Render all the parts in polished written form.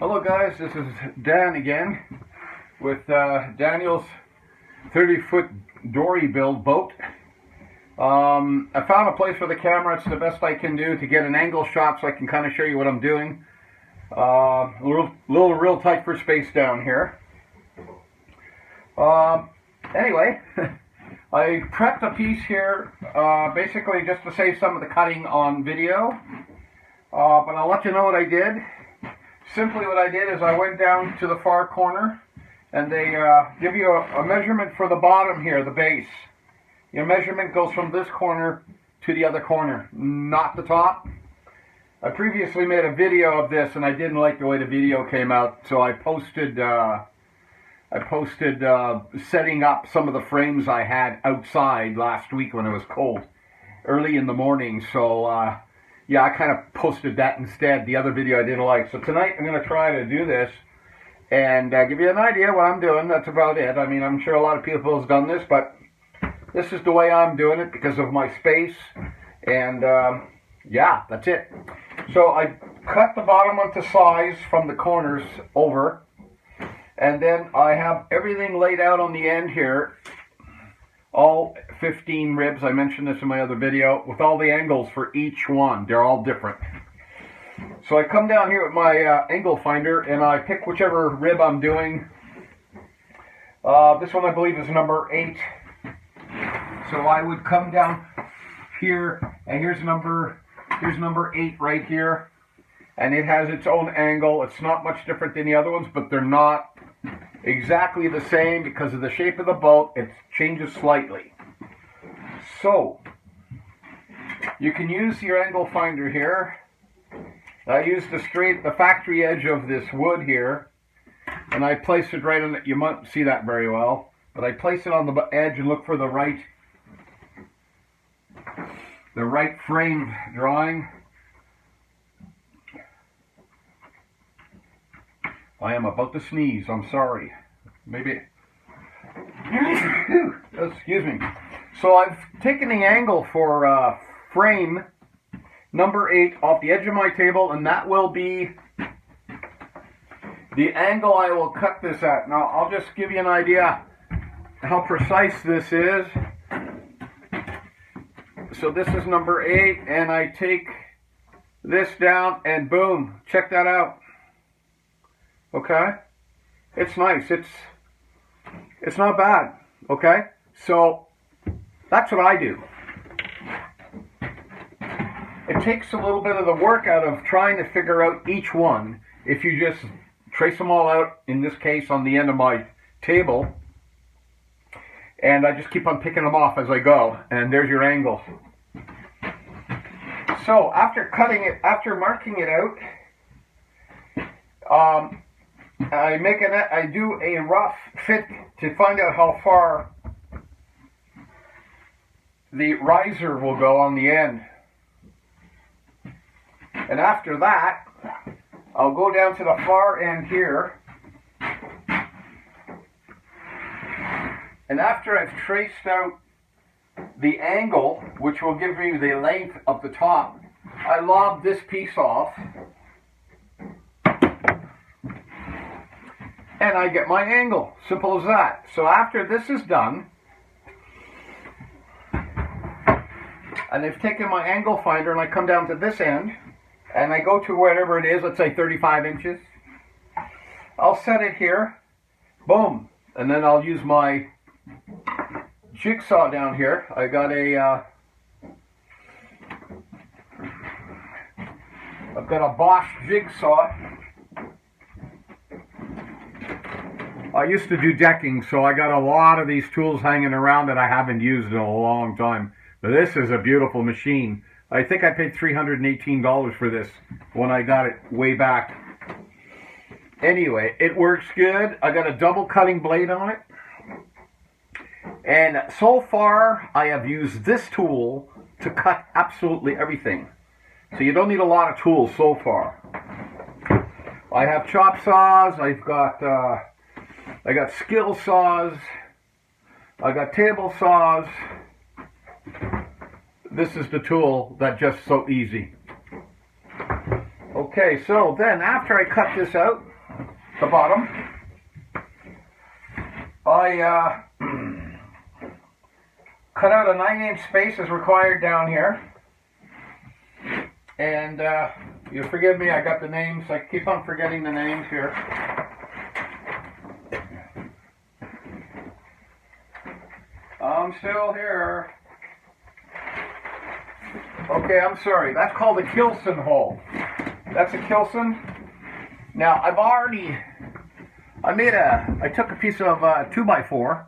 Hello guys, this is Dan again with Daniel's 30-foot Dory build boat. I found a place for the camera. It's the best I can do to get an angle shot so I can kind of show you what I'm doing. A little real tight for space down here. Anyway, I prepped a piece here basically just to save some of the cutting on video. But I'll let you know what I did. Simply what I did is I went down to the far corner and they give you a measurement for the bottom here, the base. Your measurement goes from this corner to the other corner, not the top. I previously made a video of this and I didn't like the way the video came out, so I posted setting up some of the frames I had outside last week when it was cold, early in the morning. So yeah, I kind of posted that instead, the other video I didn't like. So tonight I'm going to try to do this and give you an idea what I'm doing. That's about it. I mean, I'm sure a lot of people have done this, but this is the way I'm doing it because of my space. And yeah, that's it. So I cut the bottom one to size from the corners over. And then I have everything laid out on the end here. All 15 ribs, I mentioned this in my other video, with all the angles for each one. They're all different. So I come down here with my angle finder and I pick whichever rib I'm doing. This one I believe is number 8. So I would come down here, and here's number 8 right here. And it has its own angle. It's not much different than the other ones, but they're not exactly the same because of the shape of the boat. It changes slightly. So you can use your angle finder here. I used the factory edge of this wood here, and I placed it right on it. You might see that very well, but I place it on the edge and look for the right frame drawing. I am about to sneeze. I'm sorry. Maybe. Excuse me. So I've taken the angle for frame number 8 off the edge of my table, and that will be the angle I will cut this at. Now I'll just give you an idea how precise this is. So this is number 8, and I take this down, and boom, check that out. Okay, it's nice. It's not bad. Okay, so that's what I do. It takes a little bit of the work out of trying to figure out each one. If you just trace them all out, in this case on the end of my table, and I just keep on picking them off as I go, and there's your angle. So after marking it out, I do a rough fit to find out how far the riser will go on the end. And after that, I'll go down to the far end here. And after I've traced out the angle, which will give me the length of the top, I lob this piece off. And I get my angle. Simple as that. So after this is done, and I've taken my angle finder and I come down to this end, and I go to whatever it is, let's say 35 inches. I'll set it here. Boom. And then I'll use my jigsaw down here. I got I've got a Bosch jigsaw. I used to do decking, so I got a lot of these tools hanging around that I haven't used in a long time. But this is a beautiful machine. I think I paid $318 for this when I got it way back. Anyway, it works good. I got a double cutting blade on it. And so far, I have used this tool to cut absolutely everything. So you don't need a lot of tools so far. I have chop saws. I got skill saws, I got table saws. This is the tool that's just so easy. Okay, so then after I cut this out, the bottom. I cut out a 9-inch space as required down here. And you forgive me, I got the names. I keep on forgetting the names here. I'm still here. Okay, I'm sorry. That's called a Kilson hole. That's a Kilson. Now, I took a piece of 2x4,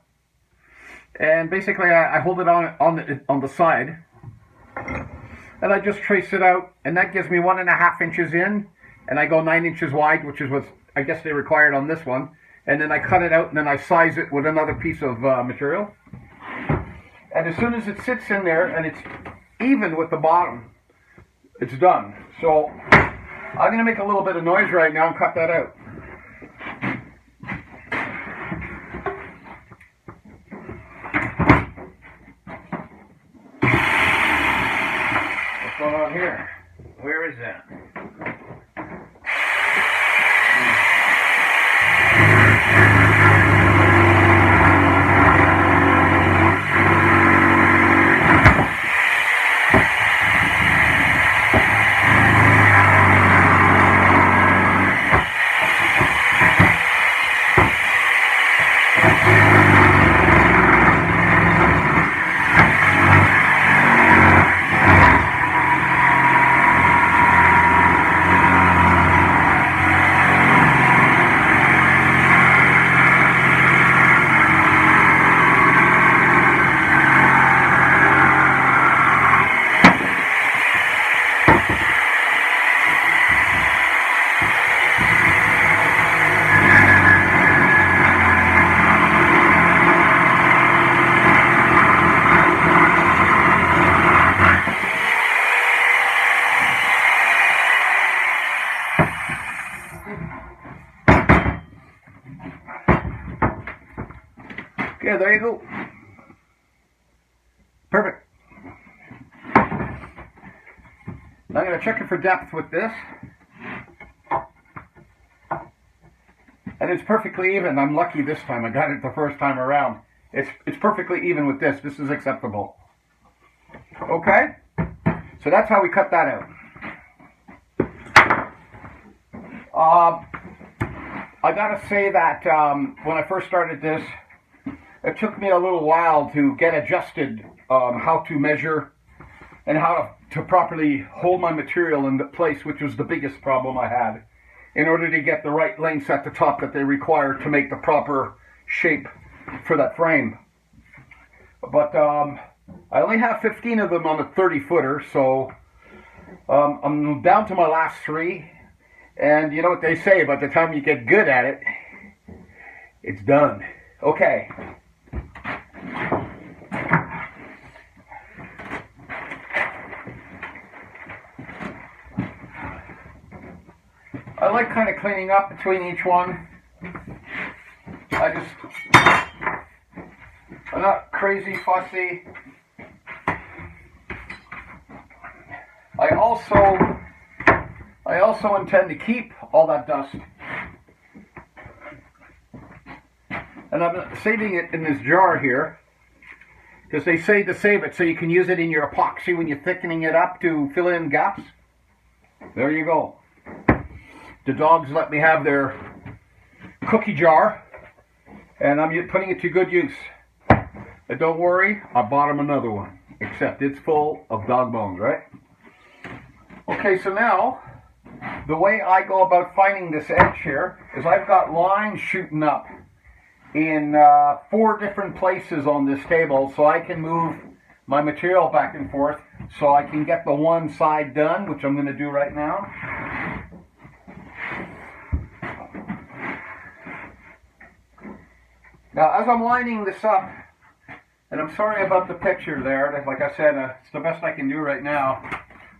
and basically I hold it on the side, and I just trace it out, and that gives me 1.5 inches in, and I go 9 inches wide, which is what I guess they required on this one, and then I cut it out, and then I size it with another piece of material. And as soon as it sits in there and it's even with the bottom, it's done. So I'm going to make a little bit of noise right now and cut that out. What's going on here? Where is that? Yeah, there you go. Perfect. Now I'm going to check it for depth with this. And it's perfectly even. I'm lucky this time. I got it the first time around. It's perfectly even with this. This is acceptable. Okay? So that's how we cut that out. I got to say that when I first started this, it took me a little while to get adjusted how to measure and how to properly hold my material in place, which was the biggest problem I had, in order to get the right lengths at the top that they require to make the proper shape for that frame. But I only have 15 of them on a 30-footer, so I'm down to my last 3. And you know what they say, by the time you get good at it, it's done. Okay. I like kind of cleaning up between each one. I'm not crazy fussy. I also intend to keep all that dust. And I'm saving it in this jar here, because they say to save it so you can use it in your epoxy when you're thickening it up to fill in gaps. There you go. The dogs let me have their cookie jar, and I'm putting it to good use. But don't worry, I bought them another one, except it's full of dog bones, right? Okay, so now, the way I go about finding this edge here is I've got lines shooting up in 4 different places on this table, so I can move my material back and forth so I can get the one side done, which I'm going to do right now. Now, as I'm lining this up, and I'm sorry about the picture there, like I said, it's the best I can do right now,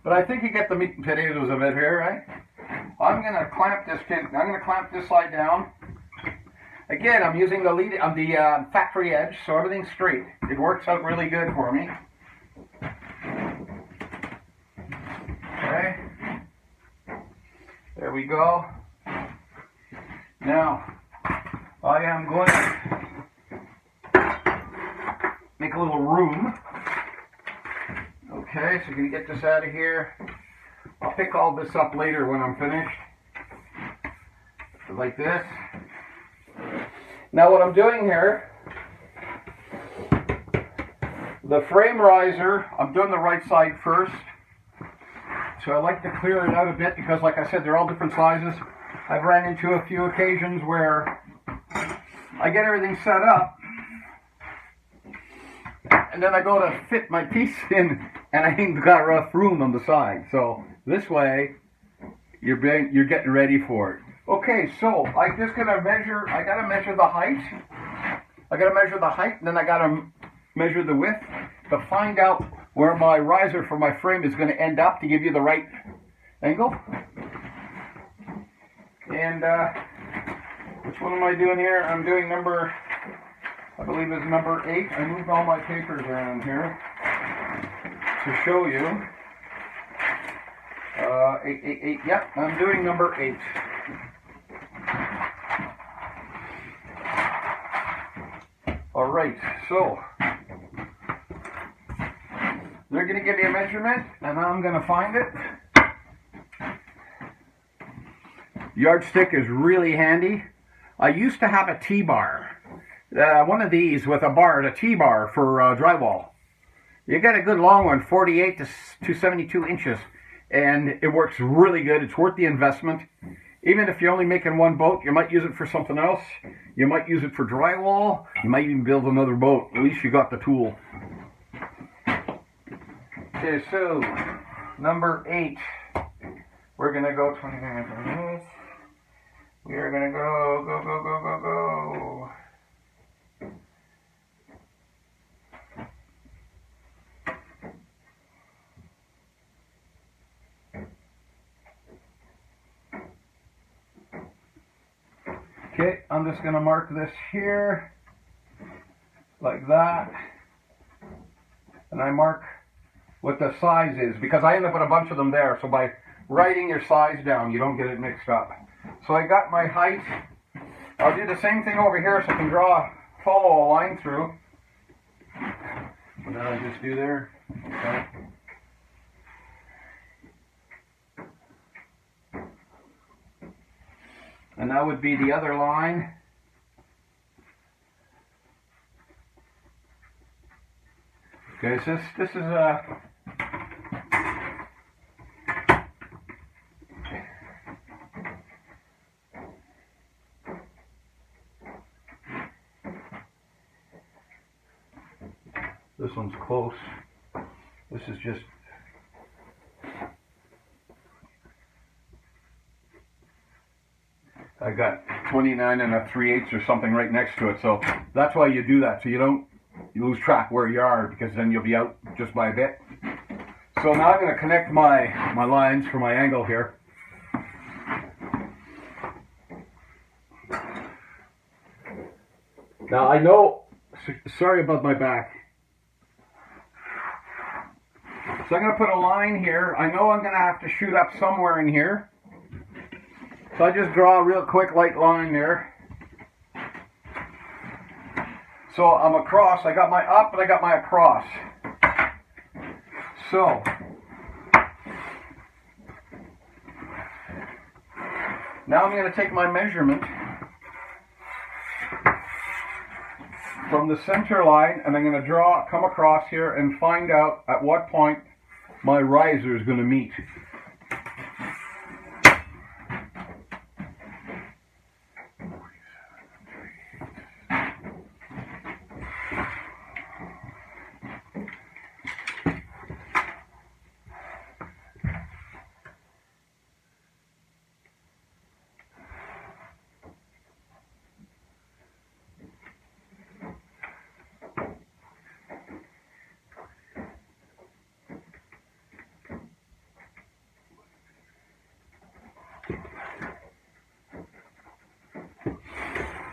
but I think you get the meat and potatoes of it here, right? I'm going to clamp this side down. Again, I'm using the factory edge, so everything's straight. It works out really good for me. Okay. There we go. Now, I am going to make a little room. Okay, so I'm going to get this out of here. I'll pick all this up later when I'm finished. Like this. Now what I'm doing here, the frame riser, I'm doing the right side first. So I like to clear it out a bit because, like I said, they're all different sizes. I've ran into a few occasions where I get everything set up and then I go to fit my piece in and I ain't got enough room on the side. So this way you're getting ready for it. Okay, so I'm just gonna measure. I gotta measure the height. And then I gotta measure the width to find out where my riser for my frame is going to end up to give you the right angle. And which one am I doing here? I'm doing number, I believe it's number 8. I moved all my papers around here to show you. 8. Yep, I'm doing number 8. All right, so they're going to give me a measurement, and I'm going to find it. Yardstick is really handy. I used to have a T-bar, one of these with a bar, a T-bar for drywall. You get a good long one, 48 to 72 inches, and it works really good. It's worth the investment. Even if you're only making one boat, you might use it for something else. You might use it for drywall. You might even build another boat. At least you got the tool. Okay, so number 8. We're gonna go 29 minutes. We are gonna go. Okay, I'm just going to mark this here, like that, and I mark what the size is, because I end up with a bunch of them there, so by writing your size down, you don't get it mixed up. So I got my height. I'll do the same thing over here, so I can follow a line through. What did I just do there? Okay. And that would be the other line. Okay, so this is a this one's close. This is just I got 29 and a 3/8 or something right next to it, so that's why you do that, so you lose track where you are, because then you'll be out just by a bit. So now I'm going to connect my lines for my angle here. Now I know, sorry about my back. So I'm going to put a line here. I know I'm going to have to shoot up somewhere in here. So I just draw a real quick light line there. So I'm across. I got my up and I got my across. So now I'm going to take my measurement from the center line, and I'm going to come across here and find out at what point my riser is going to meet.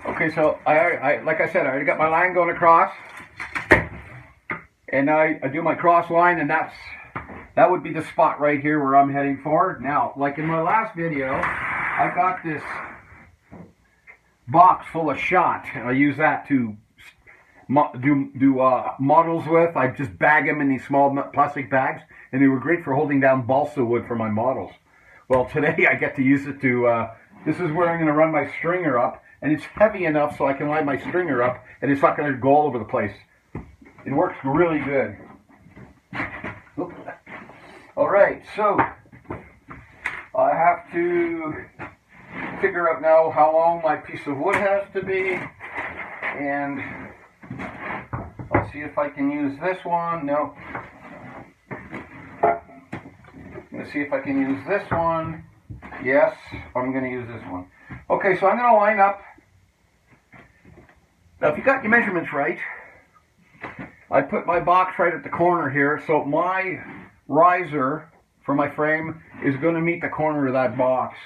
Okay, so I like I said, I already got my line going across, and I do my cross line, and that would be the spot right here where I'm heading for. Now, like in my last video, I got this box full of shot. I use that to do models with. I just bag them in these small plastic bags, and they were great for holding down balsa wood for my models. Well, today I get to use it to, this is where I'm going to run my stringer up, and it's heavy enough so I can line my stringer up, and it's not going to go all over the place. It works really good. All right, so I have to figure out now how long my piece of wood has to be, and I'll see if I can use this one. No. I'm going to see if I can use this one. Yes, I'm going to use this one. Okay, so I'm going to line up. Now, if you got your measurements right, I put my box right at the corner here, so my riser for my frame is going to meet the corner of that box.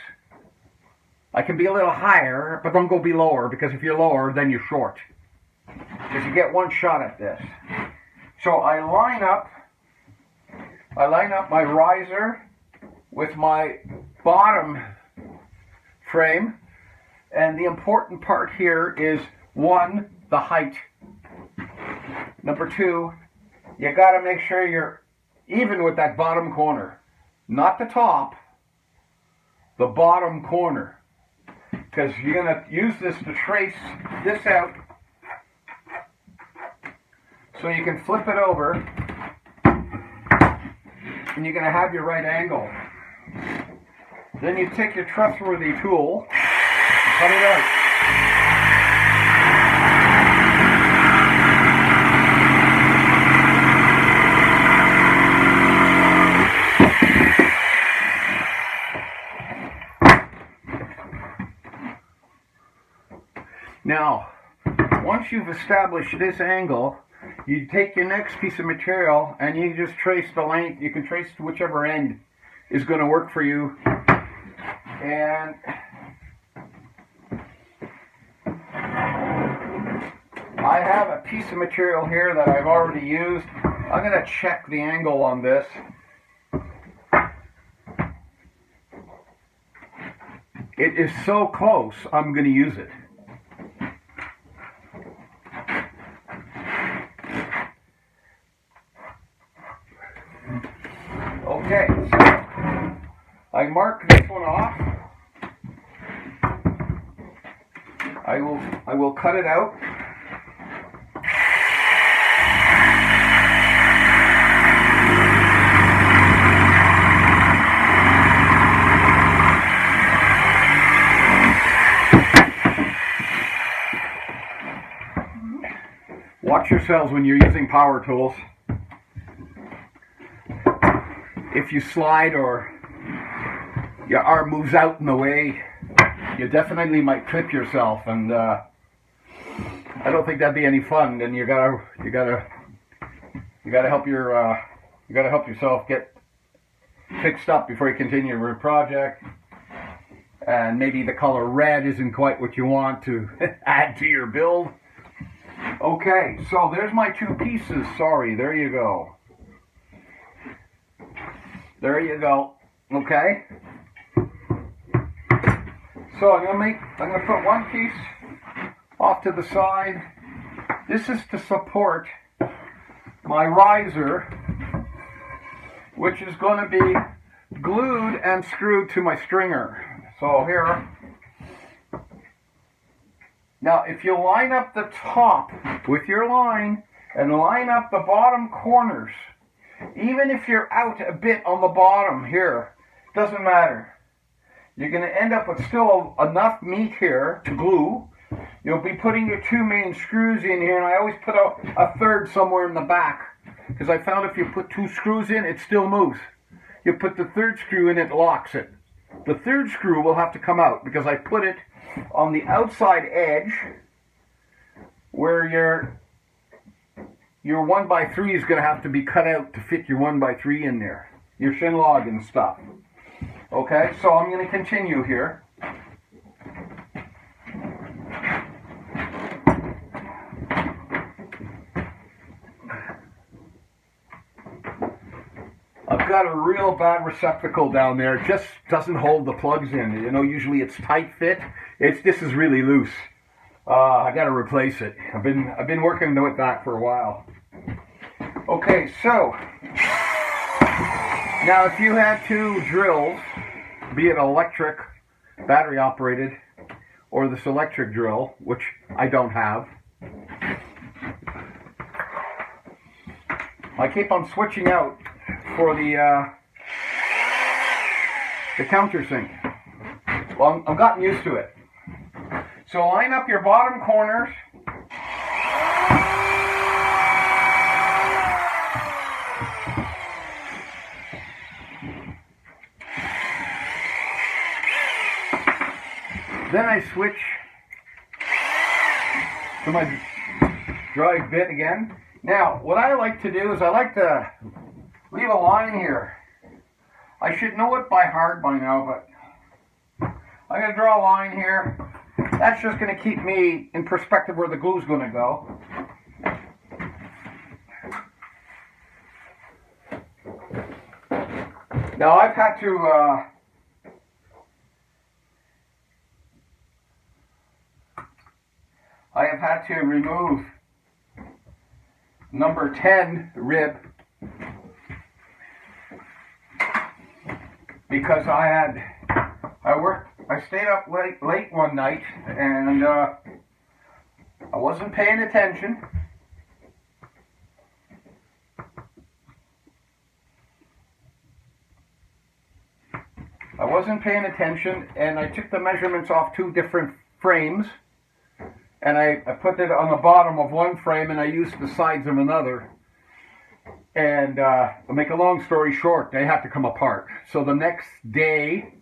I can be a little higher, but don't go be lower, because if you're lower, then you're short. Because you get one shot at this. So I line up my riser with my bottom frame, and the important part here is, one, the height. Number two, you got to make sure you're even with that bottom corner. Not the top, the bottom corner. Because you're going to use this to trace this out so you can flip it over and you're going to have your right angle. Then you take your trustworthy tool and cut it out. Now, once you've established this angle, you take your next piece of material and you just trace the length. You can trace to whichever end is going to work for you. And I have a piece of material here that I've already used. I'm going to check the angle on this. It is so close, I'm going to use it. Okay, so I mark this one off. I will cut it out. Watch yourselves when you're using power tools. If you slide or your arm moves out in the way, you definitely might clip yourself, and I don't think that'd be any fun. And you gotta help yourself get fixed up before you continue your project. And maybe the color red isn't quite what you want to add to your build. Okay, so there's my two pieces. Sorry, there you go. There you go. Okay. So I'm gonna put one piece off to the side. This is to support my riser, which is going to be glued and screwed to my stringer. So here. Now, if you line up the top with your line and line up the bottom corners, even if you're out a bit on the bottom here, doesn't matter. You're going to end up with still enough meat here to glue. You'll be putting your two main screws in here, and I always put a third somewhere in the back, because I found if you put two screws in, it still moves. You put the third screw in, it locks it. The third screw will have to come out, because I put it on the outside edge where your 1x3 is going to have to be cut out to fit your 1x3 in there, your shin log and stuff. Okay, so I'm going to continue here. I've got a real bad receptacle down there. It just doesn't hold the plugs in. You know, usually it's tight fit. This is really loose. I got to replace it. I've been working with that for a while. Okay, so now if you had two drills, be it electric, battery operated, or this electric drill, which I don't have, I keep on switching out for the countersink. Well, I'm gotten used to it. So line up your bottom corners. Then I switch to my drive bit again. Now, what I like to do is I like to leave a line here. I should know it by heart by now, but I'm going to draw a line here. That's just going to keep me in perspective where the glue's going to go. Now I've had to remove number 10 rib because I stayed up late one night and I wasn't paying attention. And I took the measurements off two different frames, and I put it on the bottom of one frame and I used the sides of another. And to make a long story short, they had to come apart. So the next day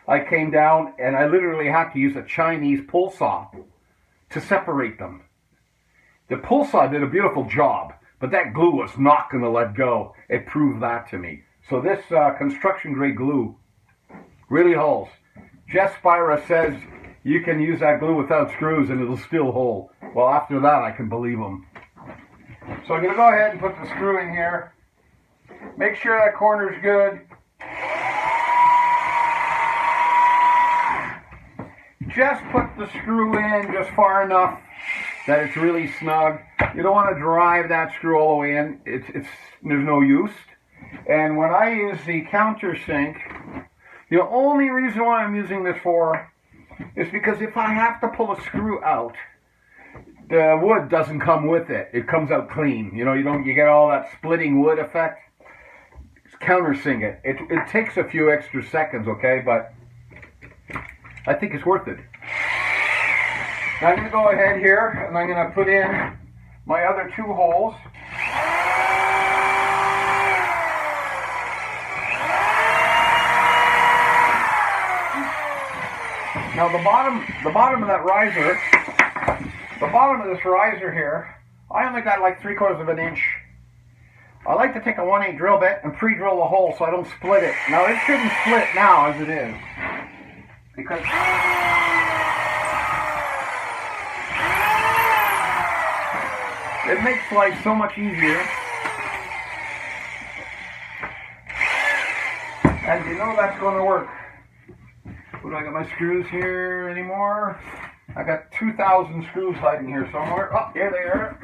I came down and I literally had to use a Chinese pull saw to separate them. The pull saw did a beautiful job, but that glue was not going to let go. It proved that to me. So this construction grade glue really holds. Jess Spira says you can use that glue without screws and it'll still hold. Well, after that I can believe them. So I'm going to go ahead and put the screw in here. Make sure that corner's good. Just put the screw in just far enough that it's really snug. You don't want to drive that screw all the way in. There's no use. And when I use the countersink, the only reason why I'm using this for is because if I have to pull a screw out, the wood doesn't come with it. It comes out clean. You get all that splitting wood effect. Countersink it. It takes a few extra seconds, okay, but I think it's worth it. Now I'm going to go ahead here and I'm going to put in my other two holes. Now the bottom of that riser, the bottom of this riser here, I only got like 3/4 of an inch. I like to take a 1/8 drill bit and pre-drill the hole so I don't split it. Now it shouldn't split now as it is, because it makes life so much easier. And you know that's going to work. Do I got my screws here anymore? I got 2,000 screws hiding here somewhere. Oh, here they are.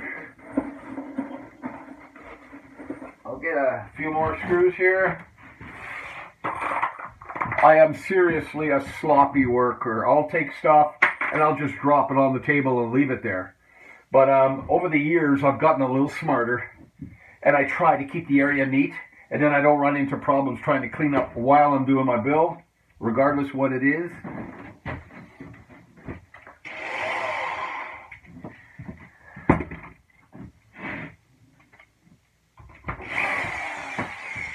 I'll get a few more screws here. I am seriously a sloppy worker. I'll take stuff and I'll just drop it on the table and leave it there. But over the years, I've gotten a little smarter, and I try to keep the area neat, and then I don't run into problems trying to clean up while I'm doing my build, regardless what it is.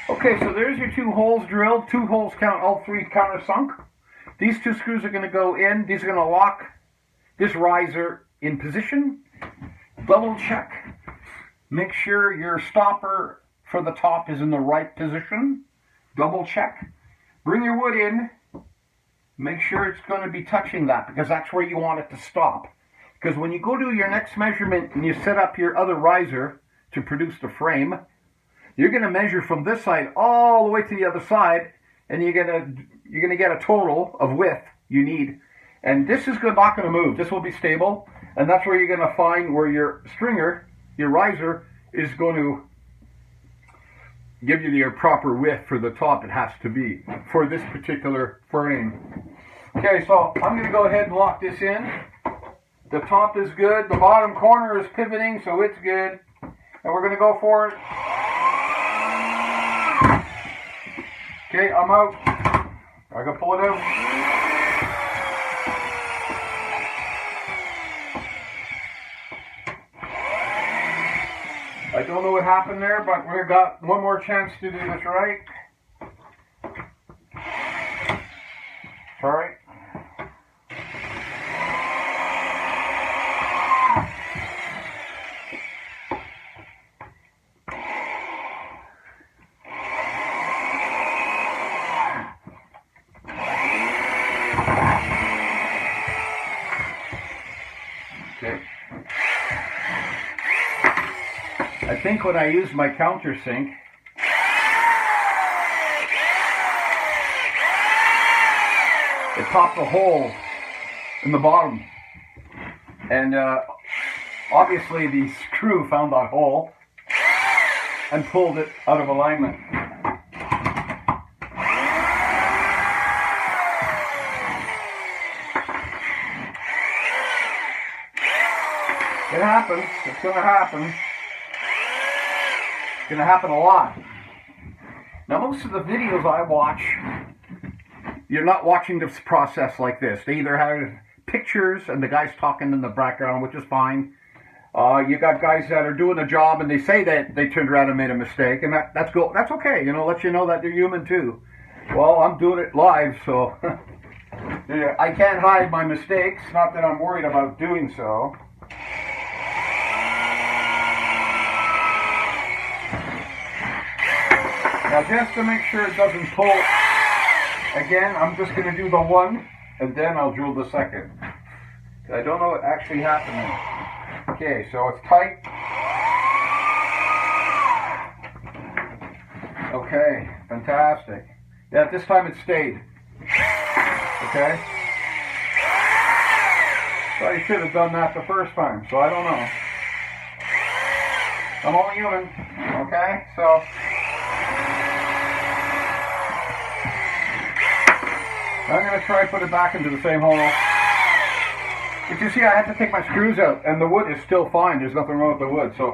Okay, so there's your 2 holes drilled. 2 holes count, all 3 countersunk. These 2 screws are going to go in. These are going to lock this riser in position. Double check. Make sure your stopper for the top is in the right position. Double check. Bring your wood in. Make sure it's going to be touching that, because that's where you want it to stop. Because when you go to your next measurement and you set up your other riser to produce the frame, you're going to measure from this side all the way to the other side, and you're going to get a total of width you need. And this is not going to move. This will be stable. And that's where you're going to find where your stringer, your riser, is going to give you your proper width for the top it has to be for this particular frame. Okay, so I'm going to go ahead and lock this in. The top is good. The bottom corner is pivoting, so it's good. And we're going to go for it. Okay, I'm out. I can pull it out. I don't know what happened there, but we've got one more chance to do this right. Sorry. Okay. I think when I use my countersink, it popped a hole in the bottom, and obviously the screw found that hole and pulled it out of alignment. It happens. It's going to happen. It's going to happen a lot. Now, most of the videos I watch, you're not watching this process like this. They either have pictures and the guy's talking in the background, which is fine. You got guys that are doing a job and they say that they turned around and made a mistake, and that's okay. You know, let you know that they're human too. Well, I'm doing it live, so I can't hide my mistakes. Not that I'm worried about doing so. Now, just to make sure it doesn't pull, again, I'm just going to do the one, and then I'll drill the second. I don't know what actually happened. Okay, so it's tight. Okay, fantastic. Yeah, this time it stayed. Okay? So I should have done that the first time, so I don't know. I'm only human. Okay, so I'm going to try and put it back into the same hole. But you see, I had to take my screws out, and the wood is still fine. There's nothing wrong with the wood, so.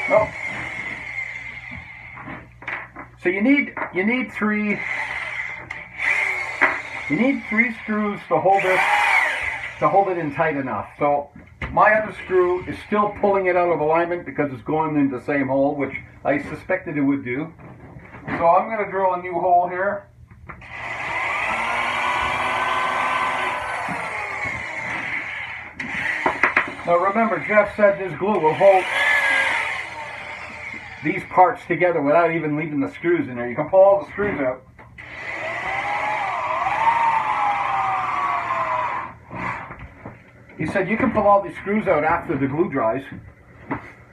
No. So you need three screws to hold it in tight enough. So my other screw is still pulling it out of alignment because it's going into the same hole, which I suspected it would do. So I'm going to drill a new hole here. Now remember, Jeff said this glue will hold these parts together without even leaving the screws in there. You can pull all the screws out. He said you can pull all these screws out after the glue dries,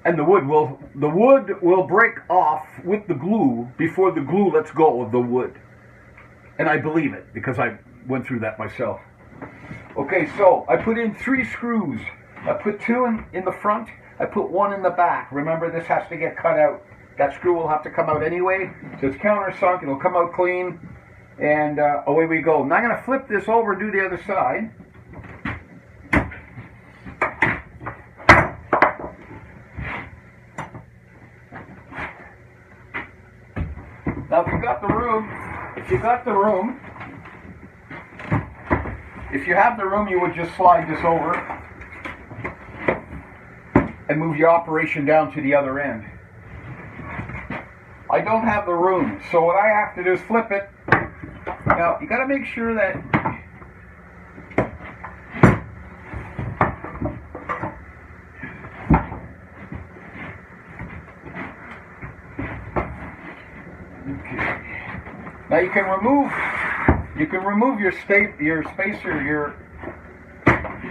and the wood will break off with the glue before the glue lets go of the wood. And I believe it because I went through that myself. Okay, so I put in 3 screws. I put 2 in the front. I put 1 in the back. Remember, this has to get cut out. That screw will have to come out anyway. So it's countersunk. It'll come out clean. And away we go. Now I'm going to flip this over and do the other side. Now, if you have the room, you would just slide this over and move your operation down to the other end. I don't have the room, so what I have to do is flip it. Now, you got to make sure that now you can remove your spacer,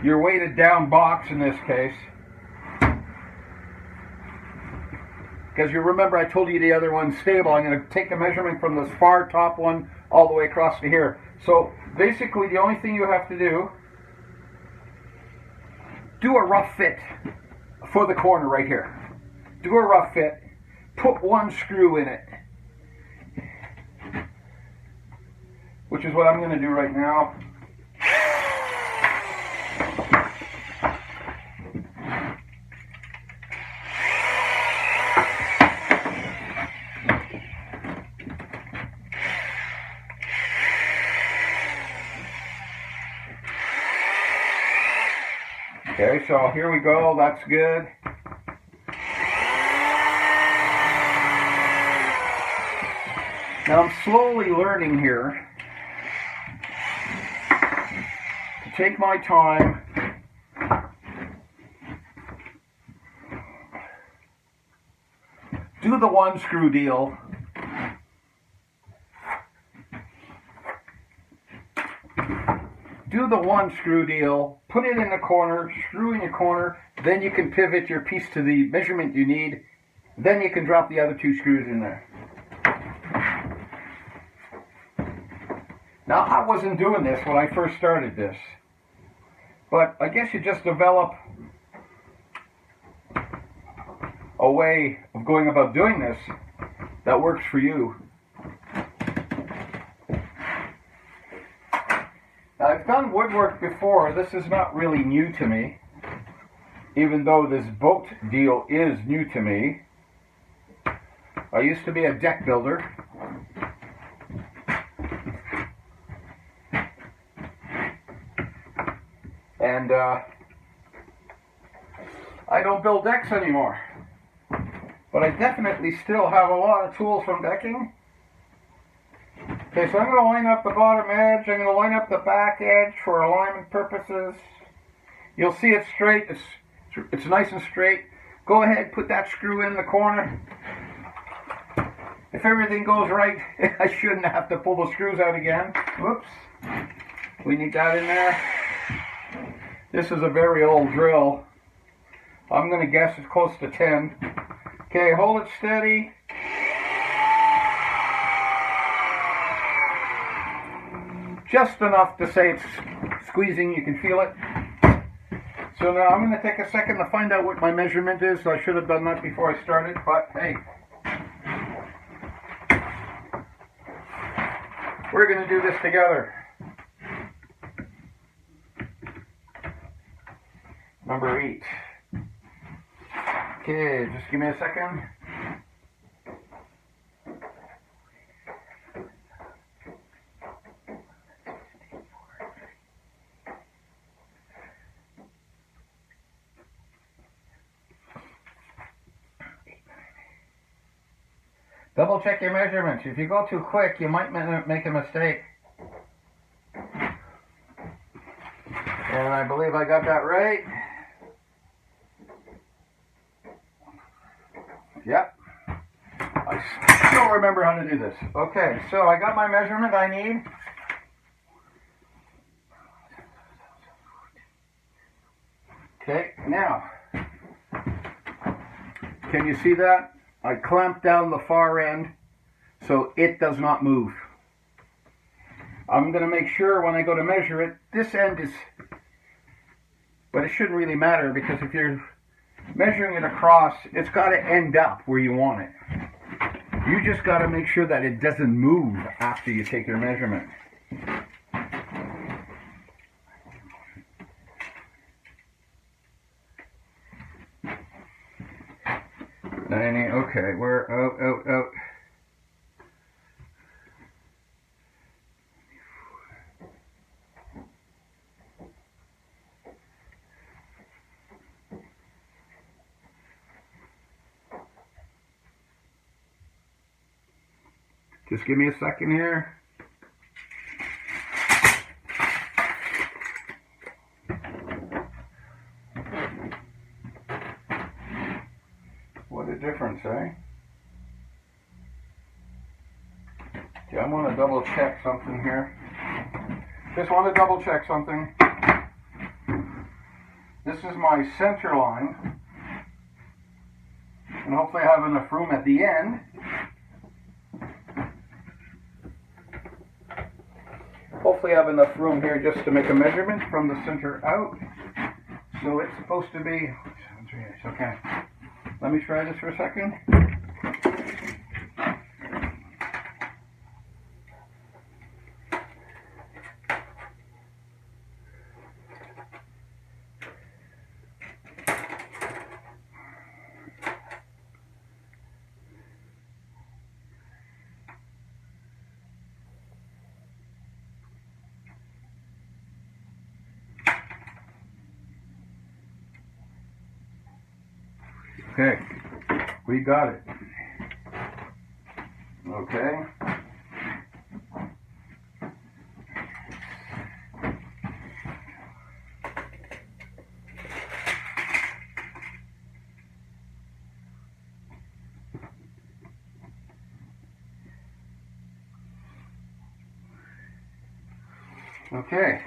your weighted down box in this case. because you remember I told you the other one's stable. I'm going to take the measurement from this far top one all the way across to here. So basically the only thing you have to do a rough fit for the corner right here. Do a rough fit, put one screw in it, which is what I'm going to do right now. Okay, so here we go, that's good. Now I'm slowly learning here to take my time do the one screw deal. Do the one screw deal, put it in the corner, screw in your corner, then you can pivot your piece to the measurement you need, then you can drop the other two screws in there. Now, I wasn't doing this when I first started this, but I guess you just develop a way of going about doing this that works for you. Now, I've done woodwork before. This is not really new to me, even though this boat deal is new to me. I used to be a deck builder. And I don't build decks anymore. But I definitely still have a lot of tools from decking. Okay, so I'm going to line up the bottom edge. I'm going to line up the back edge for alignment purposes. You'll see it's straight. It's nice and straight. Go ahead, put that screw in the corner. If everything goes right, I shouldn't have to pull the screws out again. Whoops. We need that in there. This is a very old drill. I'm going to guess it's close to 10. Okay, hold it steady. Just enough to say it's squeezing, you can feel it. So now I'm going to take a second to find out what my measurement is. I should have done that before I started, but hey. We're going to do this together. Number 8. Okay, just give me a second. Double check your measurements. If you go too quick, you might make a mistake. And I believe I got that right. Yep. I still remember how to do this. Okay, so I got my measurement I need. Okay, now, can you see that? I clamped down the far end so it does not move. I'm going to make sure when I go to measure it, this end is, but it shouldn't really matter because if you're measuring it across, it's got to end up where you want it. You just got to make sure that it doesn't move after you take your measurement. 90, okay, we're out. Just give me a second here. What a difference, eh? Okay, I want to double check something here. Just want to double check something. This is my center line. And hopefully I have enough room at the end. Hopefully I have enough room here just to make a measurement from the center out. So it's supposed to be, okay. Let me try this for a second. Okay, we got it. Okay. Okay.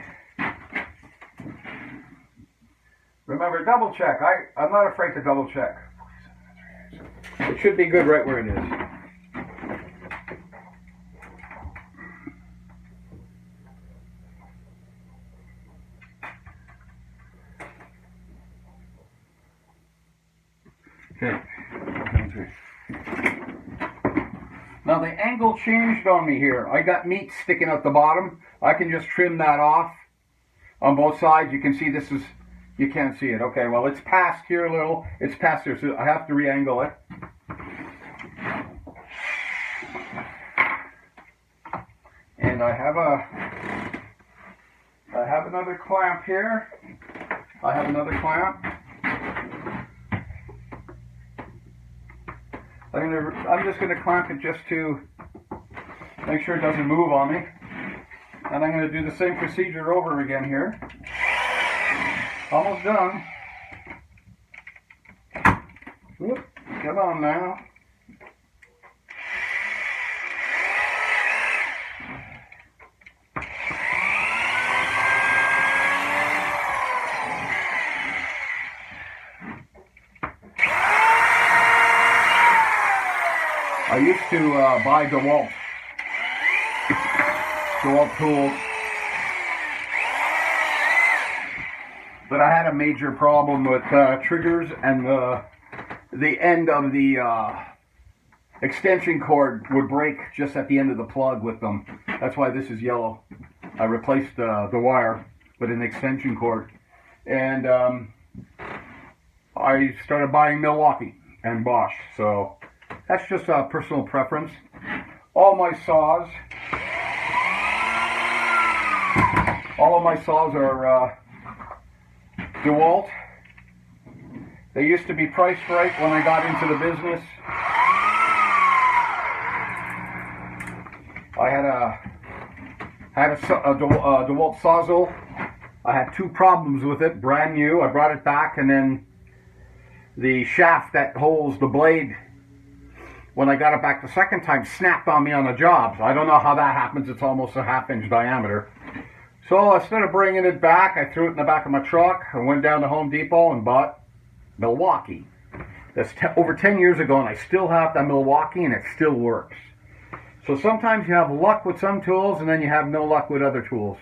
Remember, double check. I'm not afraid to double check. It should be good right where it is. Okay. Now the angle changed on me here. I got meat sticking out the bottom. I can just trim that off on both sides. You can see this is, you can't see it. Okay, well it's past here a little. It's past here, so I have to re-angle it. And I have another clamp here. I have another clamp. I'm just going to clamp it just to make sure it doesn't move on me. And I'm going to do the same procedure over again here. Almost done. Whoop, come on now. I used to buy DeWalt tools, but I had a major problem with triggers and the end of the extension cord would break just at the end of the plug with them. That's why this is yellow. I replaced the wire with an extension cord, and I started buying Milwaukee and Bosch. So that's just a personal preference. All of my saws are DeWalt. They used to be priced right when I got into the business. I had a DeWalt Sawzall. I had two problems with it, brand new. I brought it back, and then the shaft that holds the blade, when I got it back the second time, snapped on me on the job. So I don't know how that happens. It's almost a half-inch diameter. So instead of bringing it back, I threw it in the back of my truck and went down to Home Depot and bought Milwaukee. That's over 10 years ago, and I still have that Milwaukee, and it still works. So sometimes you have luck with some tools, and then you have no luck with other tools.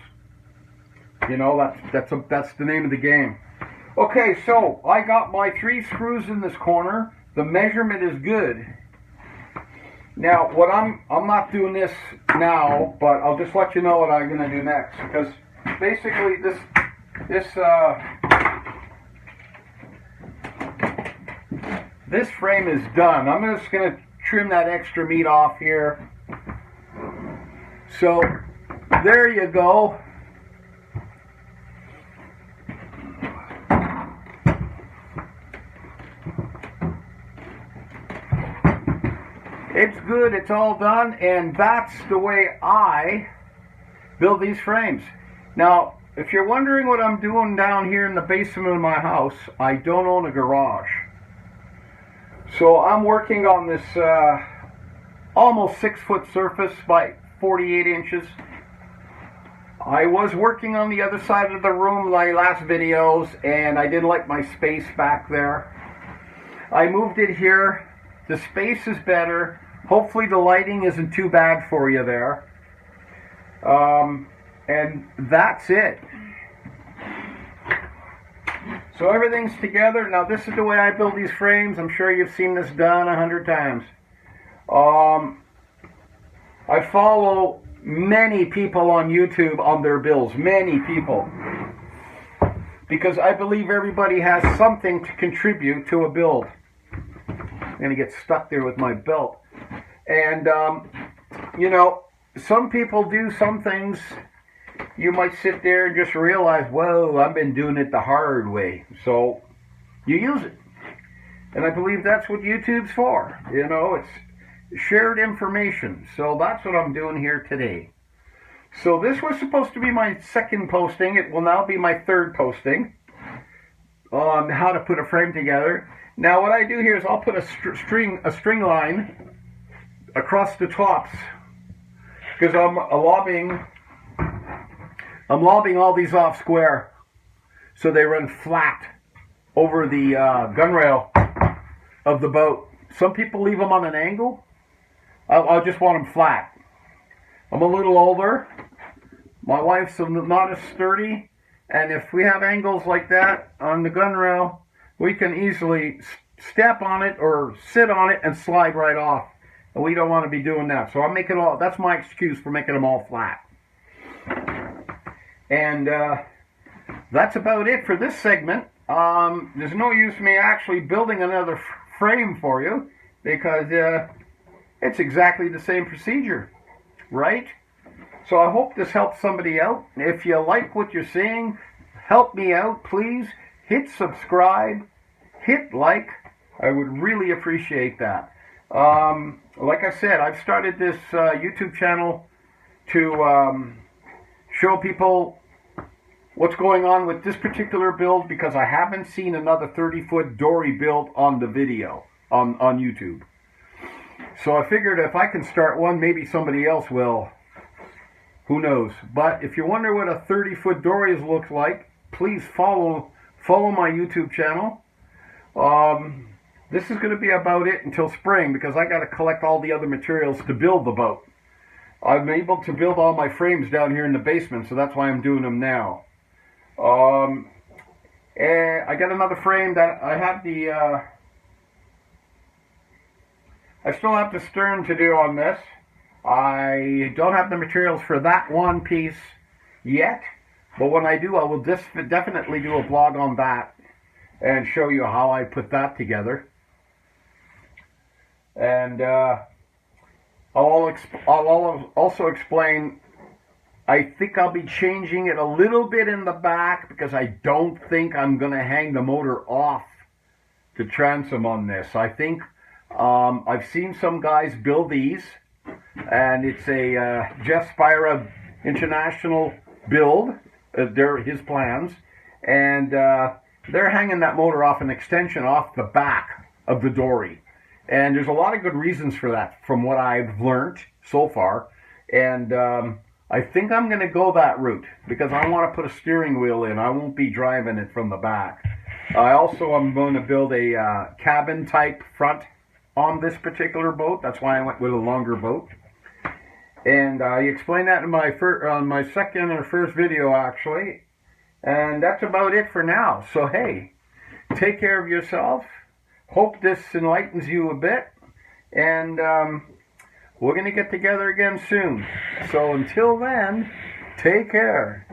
You know, that's the name of the game. Okay, so I got my 3 screws in this corner. The measurement is good. Now, what I'm not doing this now, but I'll just let you know what I'm going to do next, because basically this frame is done. I'm just going to trim that extra meat off here. So there you go. It's good, it's all done, and that's the way I build these frames. Now, if you're wondering what I'm doing down here in the basement of my house, I don't own a garage. So I'm working on this almost 6-foot surface by 48 inches. I was working on the other side of the room my last videos, and I didn't like my space back there. I moved it here. The space is better. Hopefully the lighting isn't too bad for you there. And that's it. So everything's together. Now this is the way I build these frames. I'm sure you've seen this done 100 times. I follow many people on YouTube on their builds. Many people. Because I believe everybody has something to contribute to a build. I'm going to get stuck there with my belt. And, you know, some people do some things. You might sit there and just realize, whoa, I've been doing it the hard way. So you use it. And I believe that's what YouTube's for. You know, it's shared information. So that's what I'm doing here today. So this was supposed to be my second posting. It will now be my third posting on how to put a frame together. Now what I do here is I'll put a string line across the tops, because I'm lobbing all these off square so they run flat over the gunrail of the boat. Some people leave them on an angle. I just want them flat. I'm a little older. My wife's not as sturdy, and if we have angles like that on the gunrail, we can easily step on it or sit on it and slide right off. And we don't want to be doing that. So I'm making all. That's my excuse for making them all flat. And that's about it for this segment. There's no use me actually building another frame for you, because it's exactly the same procedure, right? So I hope this helps somebody out. If you like what you're seeing, help me out, please. Hit subscribe, hit like. I would really appreciate that. Like I said, I've started this YouTube channel to show people what's going on with this particular build, because I haven't seen another 30-foot Dory build on the video on YouTube. So I figured if I can start one, maybe somebody else will. Who knows? But if you wonder what a 30-foot Dory looks like, please follow my YouTube channel. This is going to be about it until spring, because I got to collect all the other materials to build the boat. I'm able to build all my frames down here in the basement, so that's why I'm doing them now. And I got another frame that I have I still have the stern to do on this. I don't have the materials for that one piece yet, but when I do, I will definitely do a vlog on that and show you how I put that together. And I'll also explain, I think I'll be changing it a little bit in the back, because I don't think I'm going to hang the motor off the transom on this. I think I've seen some guys build these, and it's a Jeff Spira International build. They're his plans, and they're hanging that motor off an extension off the back of the Dory. And there's a lot of good reasons for that from what I've learned so far. And I think I'm going to go that route, because I want to put a steering wheel in. I won't be driving it from the back. I also am going to build a cabin type front on this particular boat. That's why I went with a longer boat. And I explained that in my second or first video, actually. And that's about it for now. So hey, take care of yourself. Hope this enlightens you a bit. And we're going to get together again soon. So until then, take care.